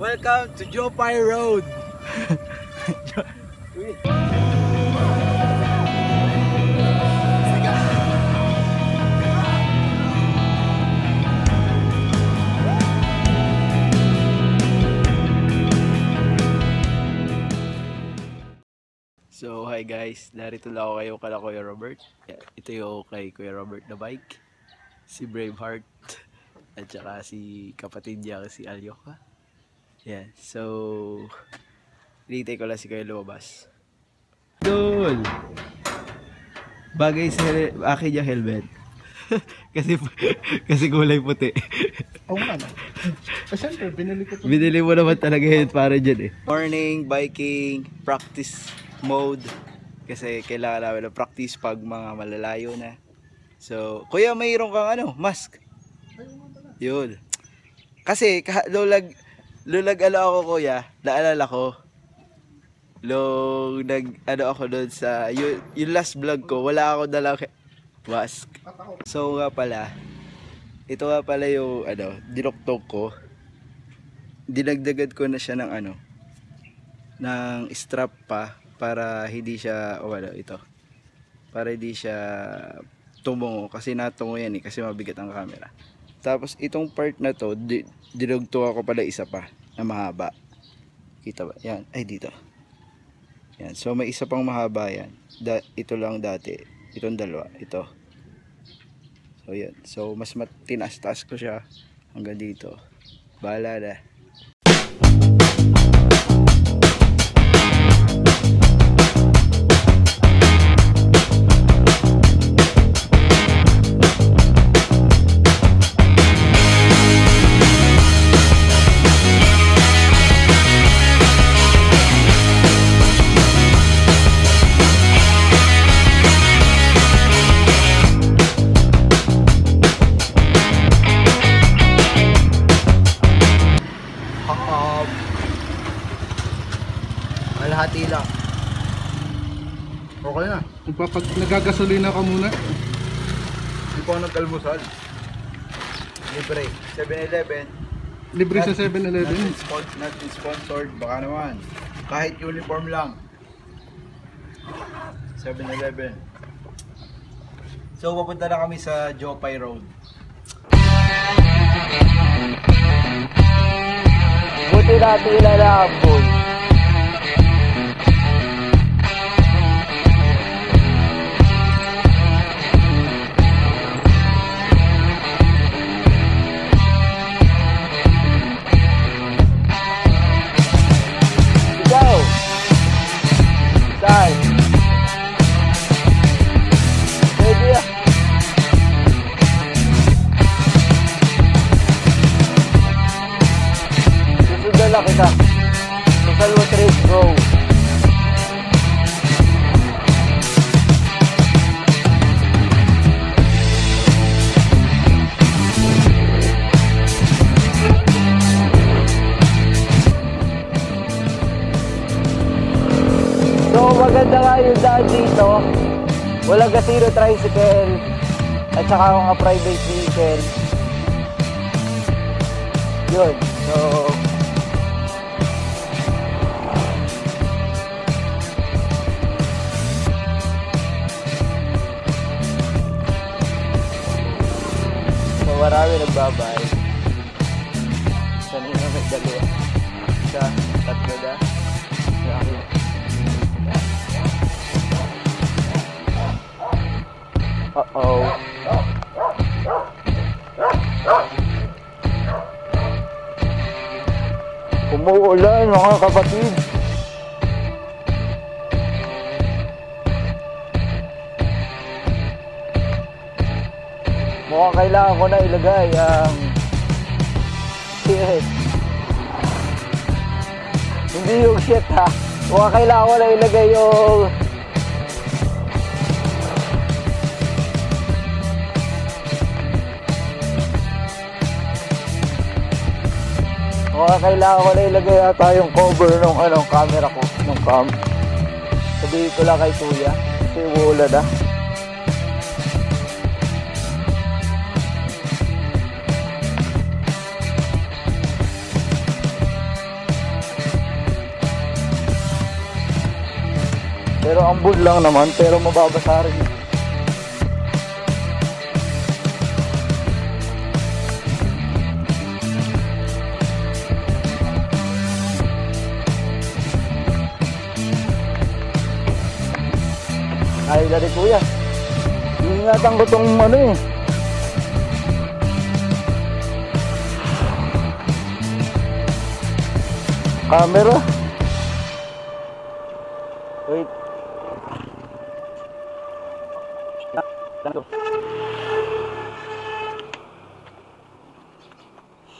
Welcome to Jopay Road. So hi guys, narito lang ako kayo kala Kuya Robert. Ito yung kay Kuya Robert na bike, si Braveheart, at saka si kapatid niya si Alyoka. Yan, so hinihintay ko lang si Kuya lumabas. Dol! Bagay sa akin yung helmet. kasi kulay puti. Oo nga na. Siyempre, binili ko ito. Binili mo naman talaga yun para dyan eh. Morning, biking, practice mode. Kasi kailangan namin ng practice pag mga malalayo na. So, kuya, mayroon kang mask. Yun. Kasi, lulag ako kuya, naalala ko. Ako doon sa, yung last vlog ko, wala ako dalang mask. So nga pala, ito nga pala yung dinoktok ko. Dinagdagan ko na siya ng ng strap pa para hindi siya para hindi siya tumungo, kasi natungo yan kasi mabigat ang camera. Tapos itong part na to, dinugtong ako pala isa pa na mahaba. Kita ba? Yan, ay dito. Yan, so may isa pang mahaba yan. Ito lang dati, itong dalawa, ito. So yan, so mas tinaas-taas ko siya hanggang dito. Bahala na. Kalahati lang. Okay na. Nagagasolina ka muna. Hindi po ako nag-almusal. Libre. 7-Eleven. Libre sa 7-Eleven. Not sponsored. Baka naman. Kahit uniform lang. 7-Eleven. So papunta na kami sa Jopay Road. Buti natin ilalabon. Kita total trade go. So maganda nga yung daan dito, walang gasino tricycle at saka mga private vehicle. Yun, so marami nagbabay. Kanina may dalawa. Isa, tatlo na. Uh-oh. Umuulan mga kapatid. Mukhang kailangan ko na ilagay ang shit. Hindi yung shit ha. Mukhang kailangan ko na ilagay yung kailangan ko na ilagay ata yung cover ng camera ko, ng cam. Sabihin ko lang kay Kuya kasi wala na. Pero ambon lang naman, pero mababasa rin. Ay, dali kuya. Ingatan ko tong ano eh. Camera. Wait.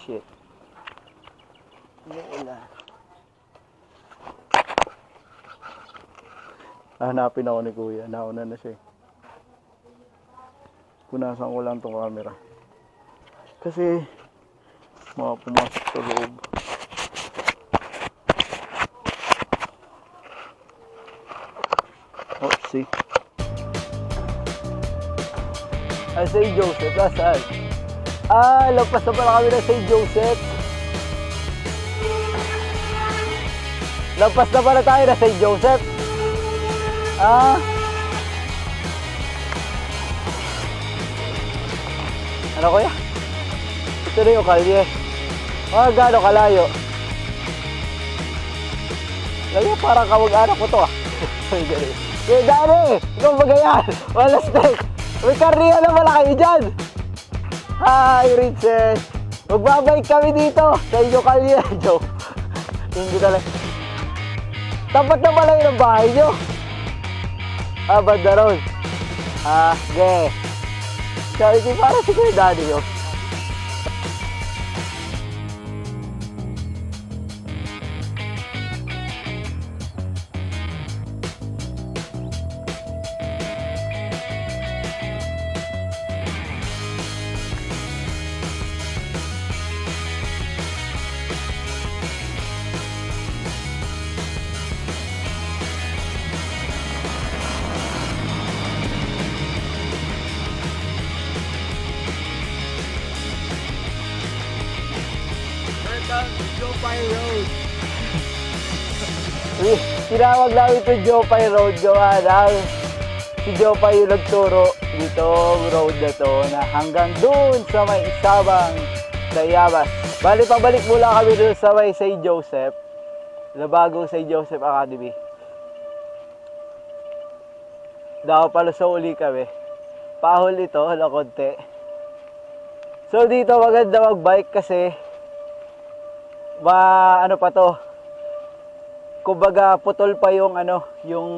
Shit. Wala. Hanapin ako ni kuya. Nauna na siya. Punasan ko lang tong camera. Kasi mga pumasok sa loob. Oh, see. Ay, St. Joseph. Nasaan? Ah, lampas na pala kami ng St. Joseph. Lampas na pala tayo na St. Joseph. Ah. Ano kuya? Ito na yung kalye. Ah, gaano kalayo? Lagi parang kamag-anak ko to ah. Kaya Dani, ikaw magayan. Wala steak. May karniya na pala kayo dyan. Hi, Riches. Magbabike kami dito sa inyo kalye. Joke. Hindi talaga. Tapat na pala yun ang bahay nyo. Ah, banda ron. Ah, ge. Sabi ko, parang si Kuya Dani yun. Jopay Road. Tinawag namin ito Jopay Road gawa ng si Jopay yung nagturo dito road na to na hanggang doon sa may Isabang Tayabas. Bali pabalik mula kami doon sa may St. Joseph na bagong St. Joseph Academy. Daw pala sa uli kami. Pahol ito na konti. So dito maganda magbike kasi ano pa to, kumbaga putol pa yung yung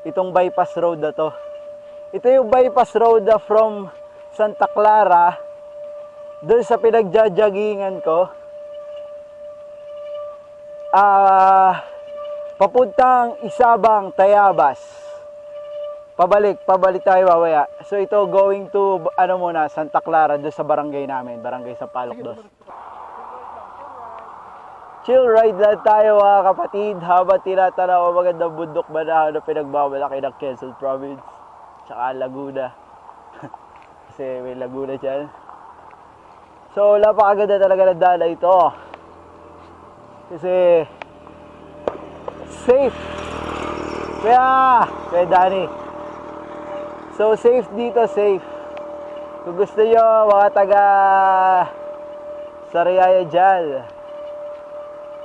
itong bypass road na to. Ito yung bypass road na from Santa Clara doon sa pinagjajagingan ko papuntang Isabang Tayabas. Pabalik tayo mamaya. So ito going to muna Santa Clara doon sa barangay namin, barangay sa Palok Dos. Chill ride lang tayo mga kapatid habang tinatanaw ang magandang bundok manahan na pinagmamalaki ng Quezon Province tsaka Laguna. Kasi may Laguna dyan. So napakaganda talaga ng dala ito. Kasi safe. Kaya Dani. So safe dito, safe. Kung gusto nyo mga taga Sariaya dyan,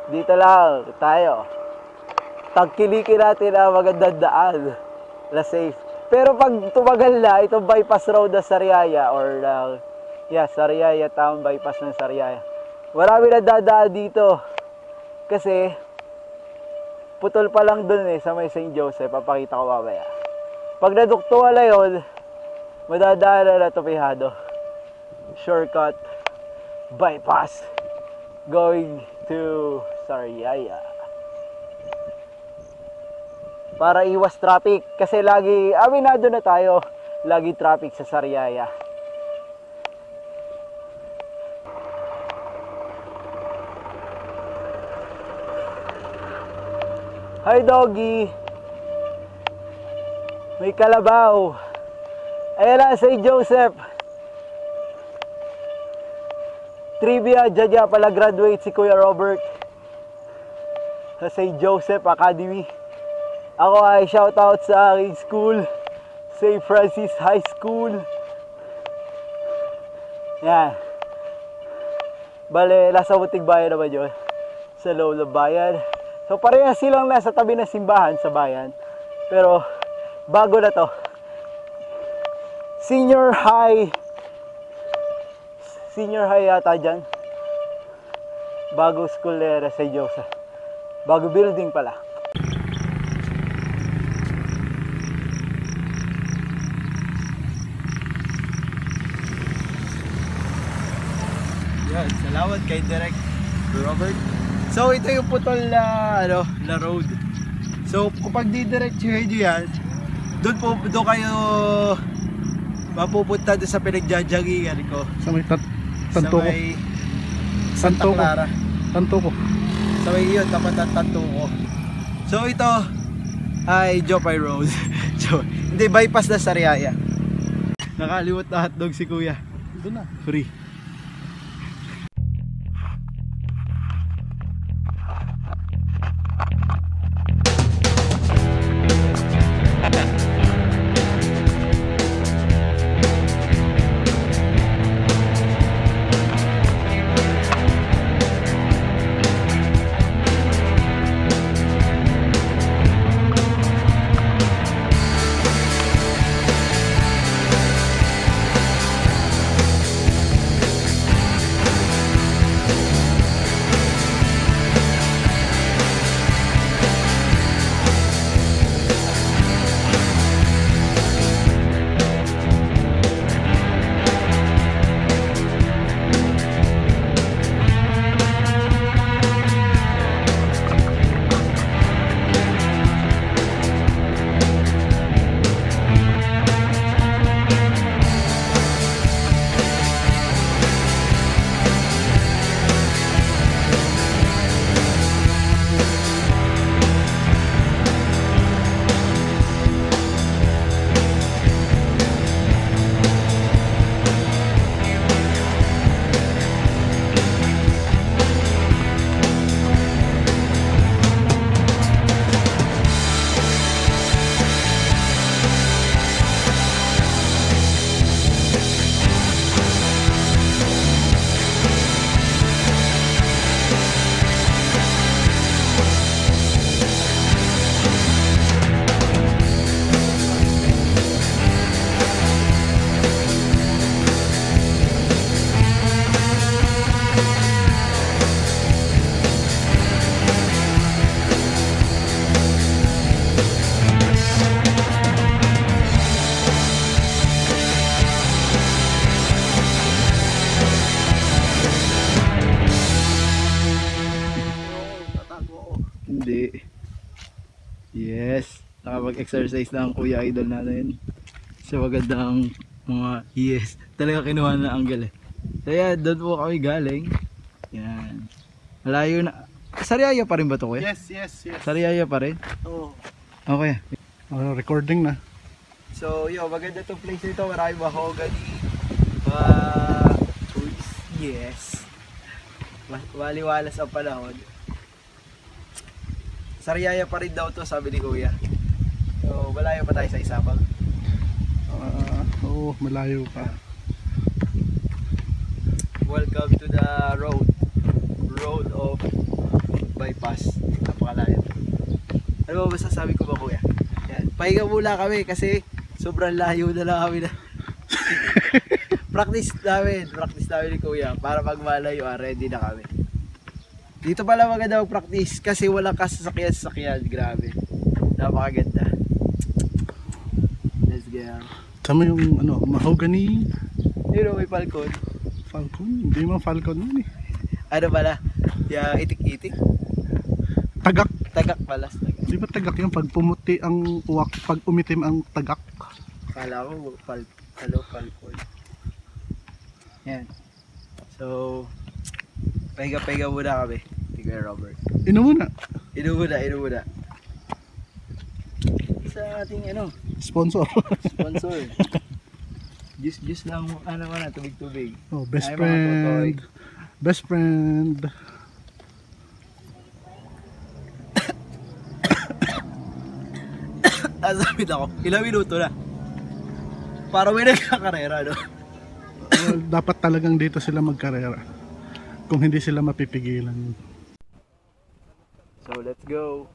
dito lang tayo. Tagkilikin natin ang magandang daan na safe. Pero pag tumagal na itong bypass road na Sariaya or Sariaya town bypass ng Sariaya, marami na dadaan dito. Kasi putol pa lang dun sa may St. Joseph. Papakita ko mamaya. Pag naduktuhan na yun, madadaan na Topihado. Shortcut bypass going to Sariaya para iwas traffic kasi lagi aminado na tayo, lagi traffic sa Sariaya. Hi doggy, may kalabaw. Ayan na St. Joseph. Trivia, dyan pala graduate si Kuya Robert sa St. Joseph Academy. Ako ay shoutout sa aking school, St. Francis High School. Yan. Bale, nasa Munting Bayan naman yun. Sa loob ng bayan. So parehas silang nasa tabi ng simbahan sa bayan. Pero bago na to. Senior high yata dyan. Bago school na sa Joseph. Bago building pala. Yan, salamat kay Direct Robert. So ito yung putol na road. So kapag didiretsuhin nyo yan, doon kayo mapupunta doon sa pinagjajagingan ko. Sa may Sa may Santa Clara. Tanto ko. Sa may yun, tapat ang tanto ko. So ito ay Jopay Road. So, hindi, bypass na Sariaya. Nakalimot na hotdog si Kuya. Doon na. Free. Hindi. Yes. Nakapag-exercise na ang Kuya Idol natin. Sa magandang mga yes. Talaga kinuha na angle eh. So yan, doon po kami galing. Yan. Malayo na. Sariaya pa rin ba ito, Kuya? Yes. Sariaya pa rin? Oo. Okay. Recording na. So yo, maganda itong place nito. Maraming mahogany. Trees. Yes. Waliwalas ang panahon. Sariaya pa rin daw to, sabi ni Kuya. So, malayo pa tayo sa Isabang. Oo, malayo pa. Welcome to the road of bypass. Napakalayo. Ano ba masasabi ko ba, Kuya? Yan. Pahinga muna kami kasi sobrang layo na lang kami na. Practice namin ni Kuya para pag malayo, ready na kami. Dito pala maganda mag-practice kasi walang kasasakyan. Grabe. Napakaganda. Let's go. Tama yung mahogany. Yun, may falcon. Falcon? Hindi man falcon yun eh. Ano pala? Yung itik-itik. Tagak. Tagak pala. Tagak. Di ba tagak yung pag pumuti ang uwak, pag umitim ang tagak? Kala ko falcon. Yan. So, pahiga muna kami. Tigay Robert. Ino muna. Sa ating sponsor. sponsor. Juice lang tubig-tubig. Oh, best Ay, friend. Best friend. Lumapit ako. Ilang minuto na. Para may nagkakarera, no? Well, dapat talagang dito sila magkarera. Kung hindi sila mapipigilan. So, let's go.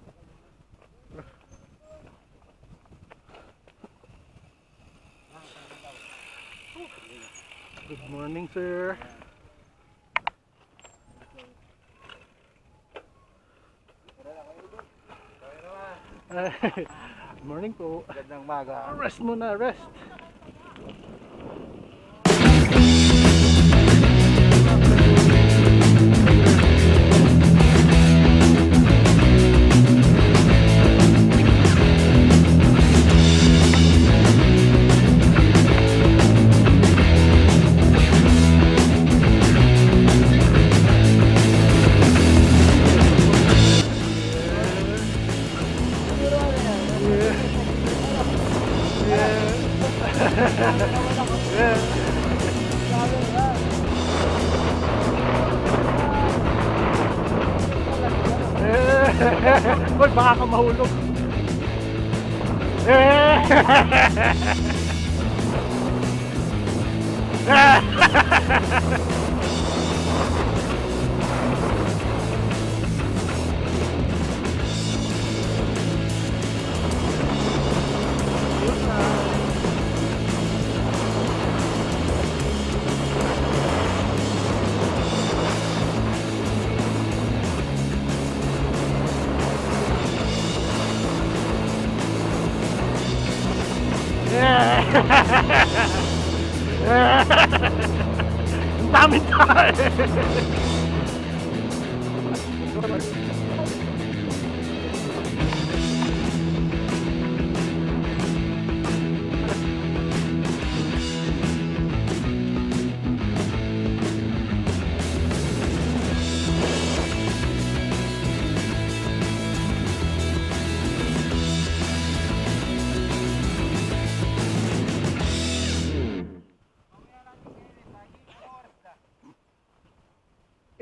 Good morning, sir. Good morning po. Gandang maga. Rest muna, rest. Boy, baka ka mahulog. Ang dami tayo.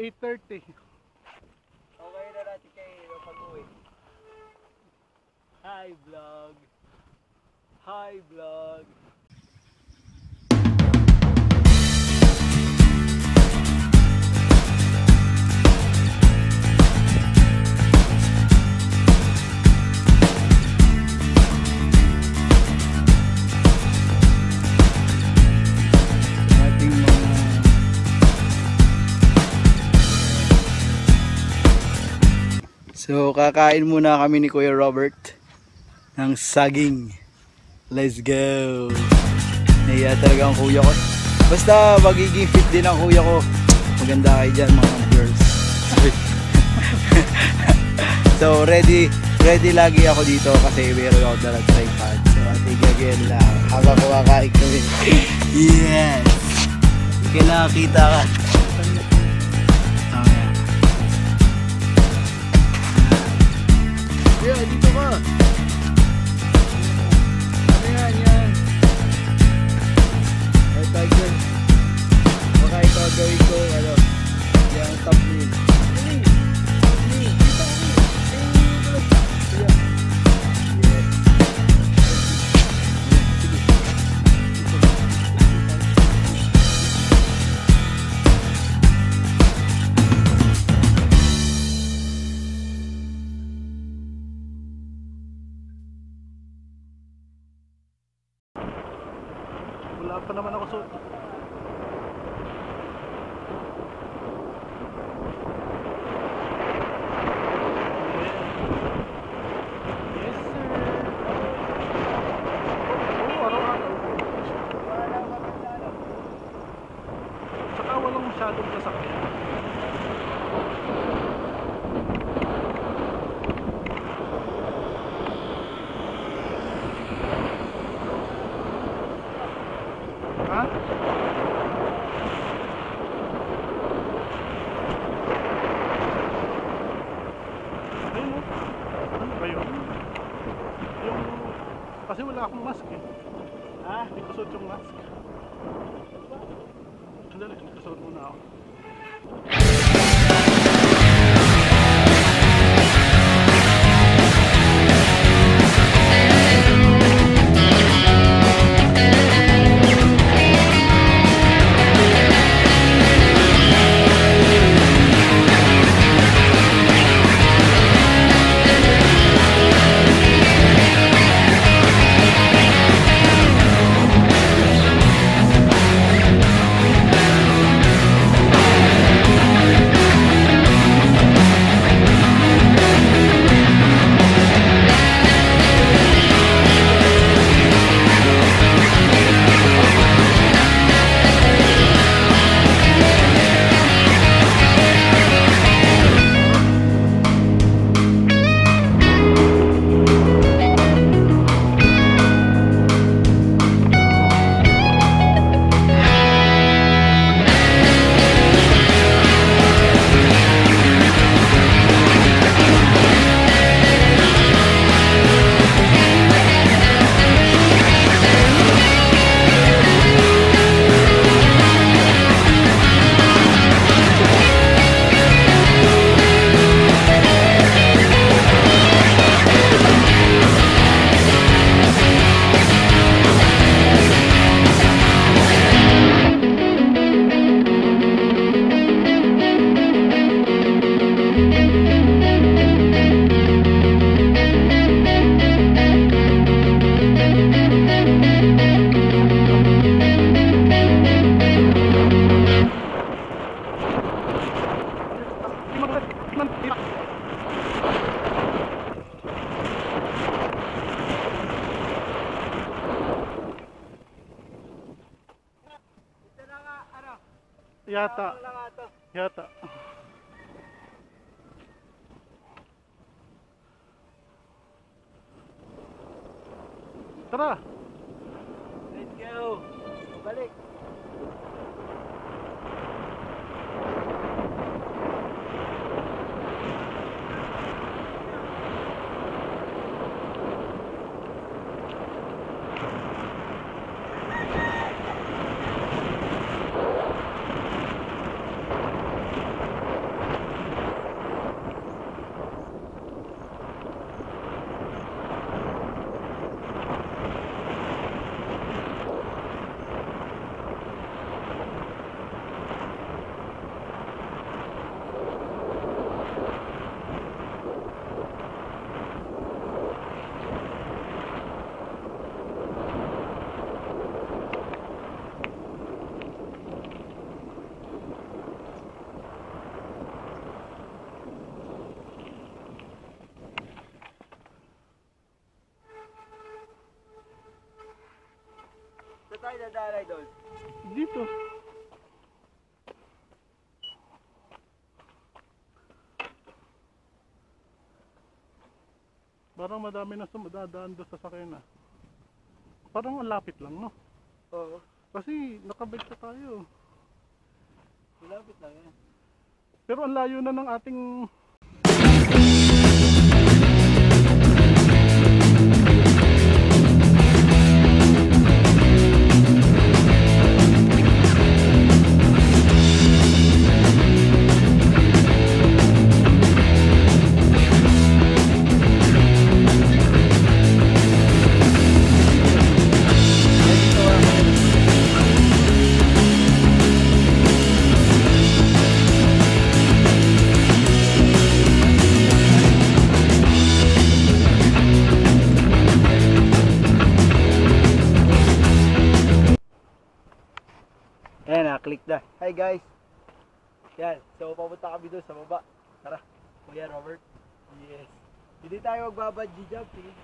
$8:30. Okay na natin kayo pag-uwi. Hi vlog. Hi vlog. So kakain muna kami ni Kuya Robert ng saging. Let's go. Naiya talaga ang kuya ko. Basta magiging fit din ang kuya ko. Maganda kayo dyan mga girls. So ready lagi ako dito kasi meron ako dalang tripod. So tigagin lang habang kumakain kami. Yes. Kailangan kita ka. Yeah, dito ka. Ano yan? Ay, tiger. Baka ito gawin ko, yung thumbnail. Wala pa naman ako suot. Yes, sir. Oo, araw-araw. Saka walang masyadong sasakyan. Ha? Ayun o. Ano ba yun? Yung... Kasi wala akong mask eh. Ha? Hindi ko suot yung mask. Sandali, nagkasuot muna ako. Yata. Yata. Tara. Let's go. Balik. Saan tayo dadalay doon? Dito. Parang madami na sumadadaan doon sa sakyan na. Parang ang lapit lang, no? Oo. Kasi nakabike na tayo. Malapit lang yan. Pero ang layo na ng ating... Ayan na, click na. Hi guys. Yan, so papunta kami doon sa baba. Tara, Kuya Robert. Yes. Hindi tayo magbabungee jump, sige.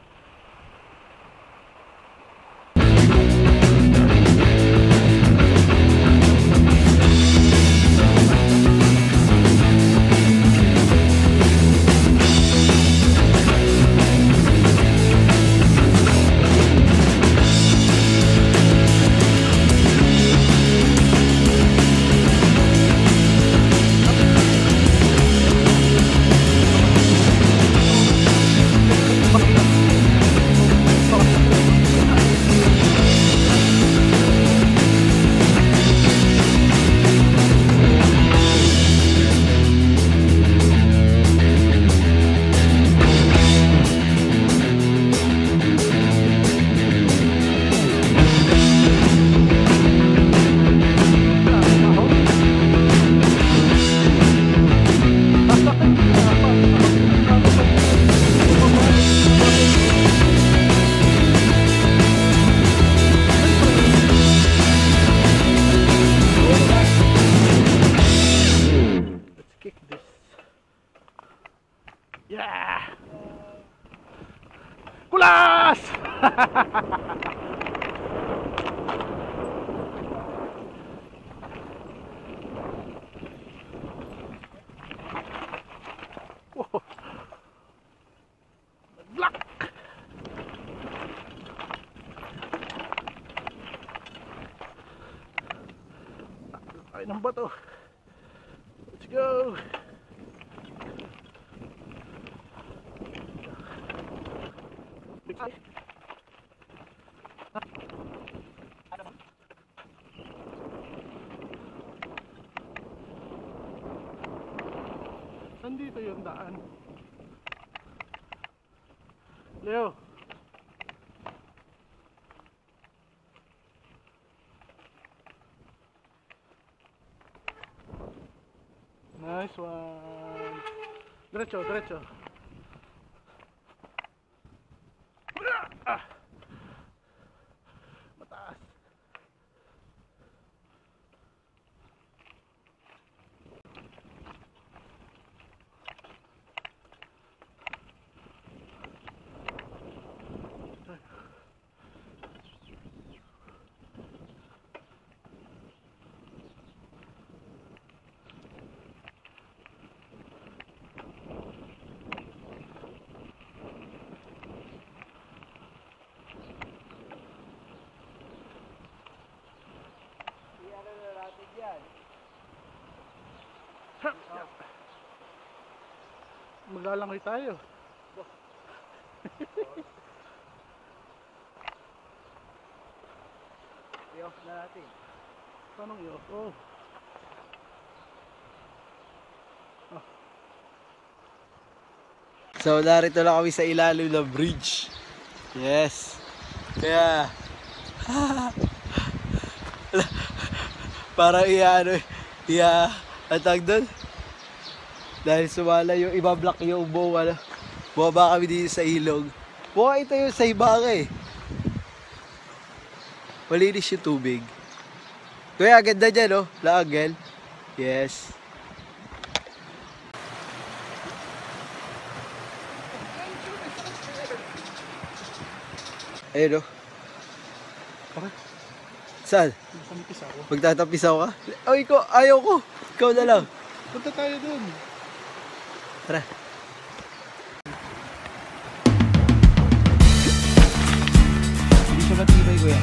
Yeah! Kulas! Oh. Black! Ay ng bato. Let's go! Nandito yung daan. Leo. Nice one. Diretso, diretso. Ah. Mataas. yan. Maglalangoy tayo. I-off na natin. Paano i-off? Oh. So, narito lang kami sa ilalim ng bridge. Yes. Kaya, parang ang tawag doon. Dahil sumala yung ibablock yung buong ano. Bumaba kami dito sa ilog. Buka ito yung sa Ibanga eh. Malinis yung tubig. Kuya, ganda dyan oh. Laagel. Yes. Ayun oh. Bakit? Saan? Magkamipis ako. Magtatapisaw ka? Ay, ayaw ko. Ikaw na lang. Punta tayo dun. Tara. Hindi siya matibay, kuya.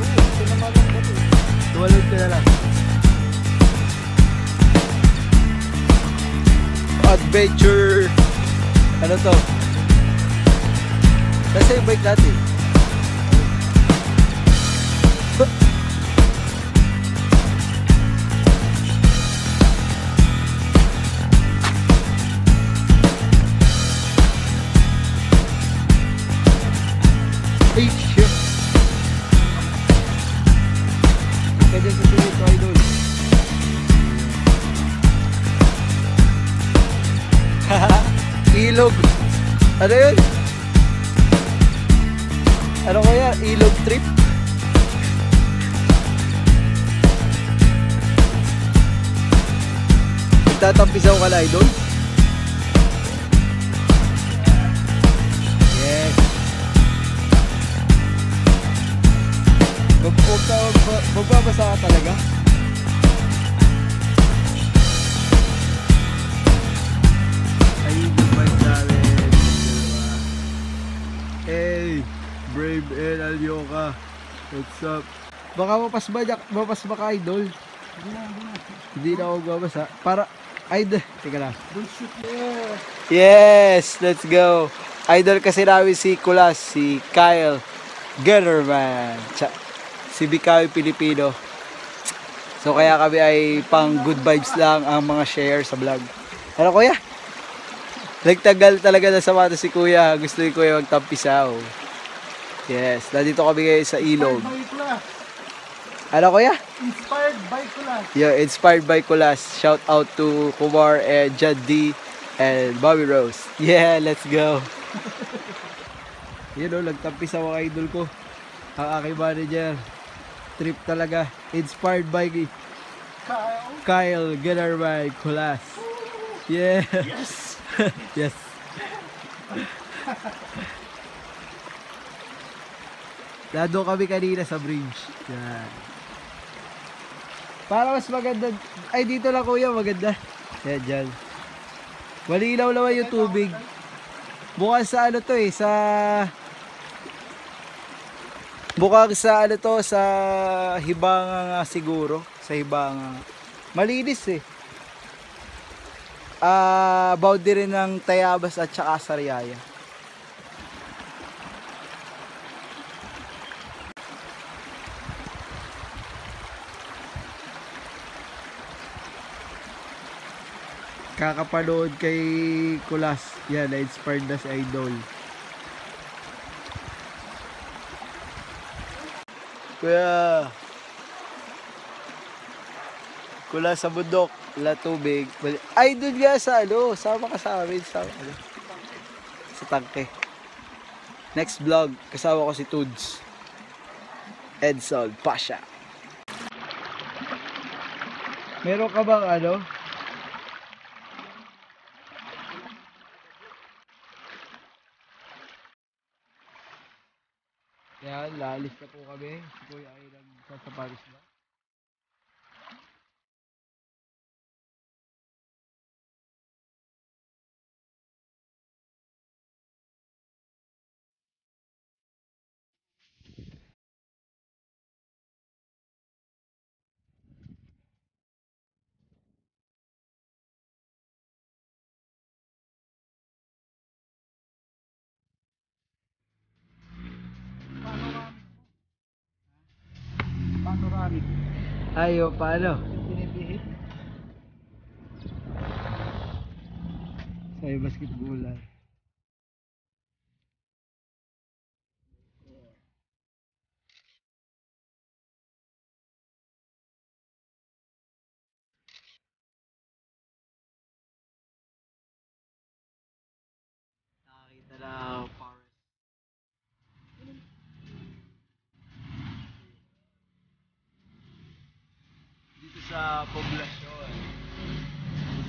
Ito naman lang ba ito? Tumalod ka na lang. Adventure! Ano to? Nasa yung bike natin. Ay, shit! Ika dyan sa sunod ko, idol. Ilog. Ano yun? Ano kaya? Ilog trip? Magtatampisaw ka na, idol? Yes. Magbabasa ka talaga? Ay, goodbye namin. Hey, Brave and Alyoka. What's up? Baka mapasba ka, idol. Hindi na ako magbabasa. Para, teka lang. Don't shoot there. Yes, let's go. Idol kasi namin si Kulas, si Kyle Gunnerman, si Bikawi Pilipino. So kaya kami ay pang good vibes lang ang mga share sa vlog. Ano kuya? Nagtagal talaga na sa mata si kuya. Gusto ni kuya magtampisaw. Yes, nandito kami ngayon sa ilog. Inspired by Kulas. Ano kuya? Inspired by Kulas. Yeah, inspired by Kulas. Shout out to Kumar and Jad D and Bobby Rose. Yeah, let's go. Yun o, nagtampisaw ang idol ko. Ang aking manager. Trip talaga. Inspired by Kyle Gunnerman Kulas. Yeah. Yes! Yes. Nado kami kanina sa bridge. Yan. Para mas maganda. Ay, dito lang kuya, maganda. Yan, dyan. Malinaw naman yung tubig. Bukas sa ano to eh, Bukang sa ano to, sa Hibanga nga siguro. Sa Hibanga. Malinis eh. Boundary ng Tayabas at saka Sariaya. Kakapanood kay Kulas. Yan, na-inspired na si Idol. Kuya, Kulas sa bundok, wala tubig. Ay, doon nga sa ano, sama ka sa amin sa tangke. Next vlog, kasama ko si Tuds. Edsol Pasha. Meron ka bang ano? Yan, lalis na po kami. Si Kuya ay nagsasaparis na. Ayo, paano? Pinipihit. Sa'yo basketballan. Nakakita na forest. Dito sa poblasyon.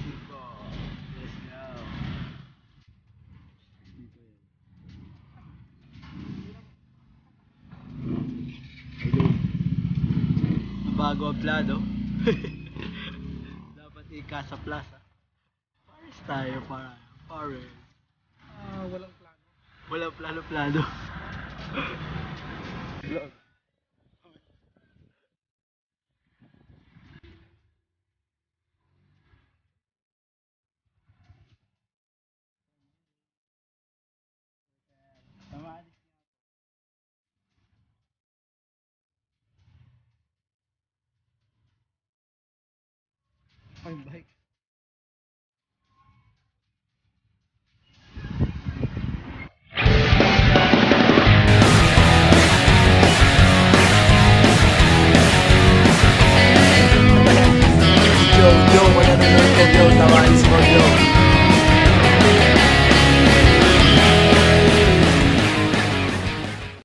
Dito. Yes, now. Dito yun. Bago ang plano. Dapat ikasa plaza. Paris tayo para. Paris. Walang plano. Walang plano-plano. Vlog. Tama. Ay, bike.